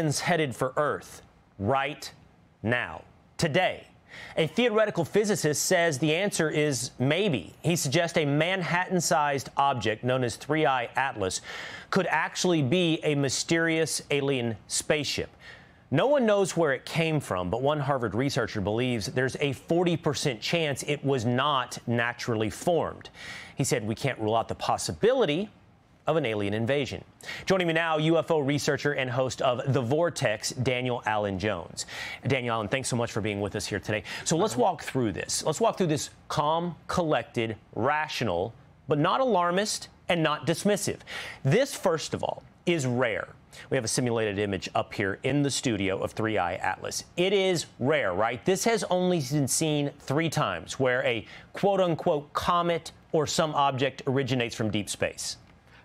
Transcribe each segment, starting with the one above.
aliens headed for Earth right now, today? A theoretical physicist says the answer is maybe. He suggests a Manhattan-sized object known as 3I Atlas could actually be a mysterious alien spaceship. No one knows where it came from, but one Harvard researcher believes there's a 40% chance it was not naturally formed. He said we can't rule out the possibility of an alien invasion. Joining me now, UFO researcher and host of The Vortex, Daniel Allen Jones. Daniel Allen, thanks so much for being with us here today. So let's walk through this. Let's walk through this calm, collected, rational, but not alarmist and not dismissive. This, first of all, is rare. We have a simulated image up here in the studio of 3I Atlas. It is rare, right? This has only been seen 3 times where a quote-unquote comet or some object originates from deep space.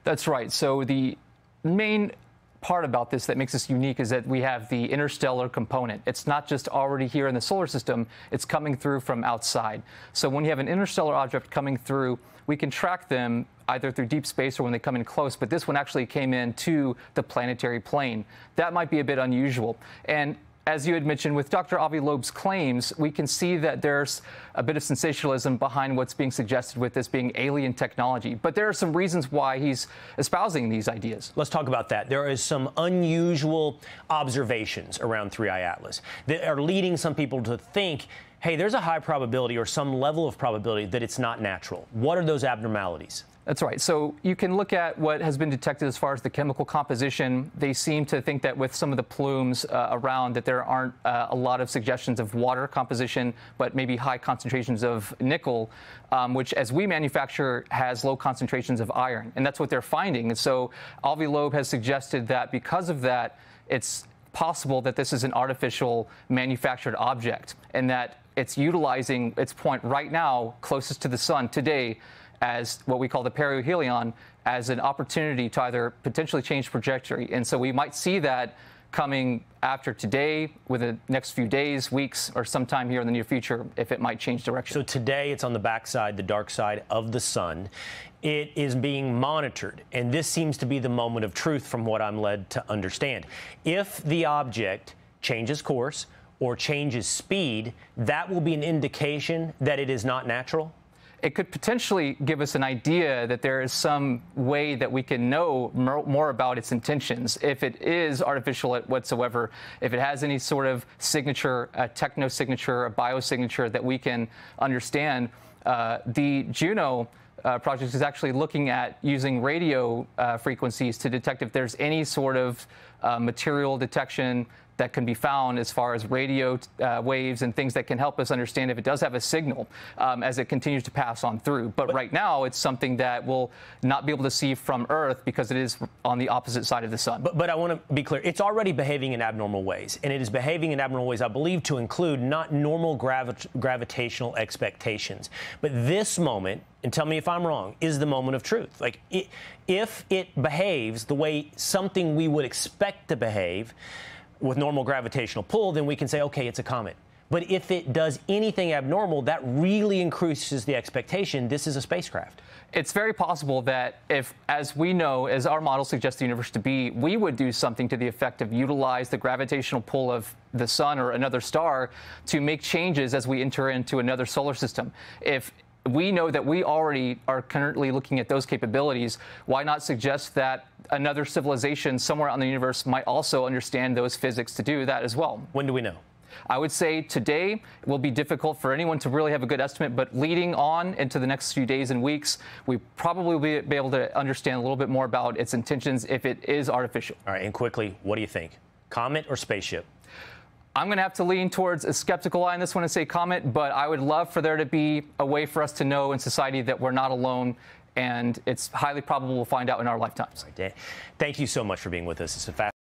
That's right. So the main part about this that makes us unique is that we have the interstellar component. It's not just already here in the solar system, it's coming through from outside. So when you have an interstellar object coming through, we can track them either through deep space or when they come in close, but this one actually came in to the planetary plane. That might be a bit unusual. And as you had mentioned, with Dr. Avi Loeb's claims, we can see that there's a bit of sensationalism behind what's being suggested with this being alien technology. But there are some reasons why he's espousing these ideas. Let's talk about that. There is some unusual observations around 3I Atlas that are leading some people to think, hey, there's a high probability or some level of probability that it's not natural. What are those abnormalities? That's right. So you can look at what has been detected as far as the chemical composition. They seem to think that with some of the plumes around that there aren't a lot of suggestions of water composition, but maybe high concentrations of nickel, which as we manufacture has low concentrations of iron. And that's what they're finding. And so Avi Loeb has suggested that because of that, it's possible that this is an artificial manufactured object and that it's utilizing its point right now closest to the sun today as what we call the perihelion, as an opportunity to either potentially change trajectory. And so we might see that coming after today, within the next few days, weeks, or sometime here in the near future, if it might change direction. So today it's on the backside, the dark side of the sun. It is being monitored, and this seems to be the moment of truth from what I'm led to understand. If the object changes course or changes speed, that will be an indication that it is not natural? It could potentially give us an idea that there is some way that we can know more about its intentions. If it is artificial whatsoever, if it has any sort of signature, a techno-signature, a biosignature that we can understand, the Juno project is actually looking at using radio frequencies to detect if there's any sort of material detection that can be found as far as radio waves and things that can help us understand if it does have a signal as it continues to pass on through. But right now, it's something that we'll not be able to see from Earth because it is on the opposite side of the sun. But I want to be clear. It's already behaving in abnormal ways, and it is behaving in abnormal ways, I believe, to include not normal gravitational expectations. But this moment, and tell me if I'm wrong, is the moment of truth. Like, if it behaves the way something we would expect to behave, with normal gravitational pull, then we can say, okay, it's a comet. But if it does anything abnormal, that really increases the expectation this is a spacecraft. It's very possible that if, as we know, as our model suggests the universe to be, we would do something to the effect of utilize the gravitational pull of the sun or another star to make changes as we enter into another solar system. If we know that we already are currently looking at those capabilities, why not suggest that another civilization somewhere out in the universe might also understand those physics to do that as well? When do we know? I would say today it will be difficult for anyone to really have a good estimate, but leading on into the next few days and weeks, we probably will be able to understand a little bit more about its intentions if it is artificial. All right, and quickly, what do you think? Comet or spaceship? I'm going to have to lean towards a skeptical eye on this one and say comet, but I would love for there to be a way for us to know in society that we're not alone, and it's highly probable we'll find out in our lifetimes. Thank you so much for being with us. It's a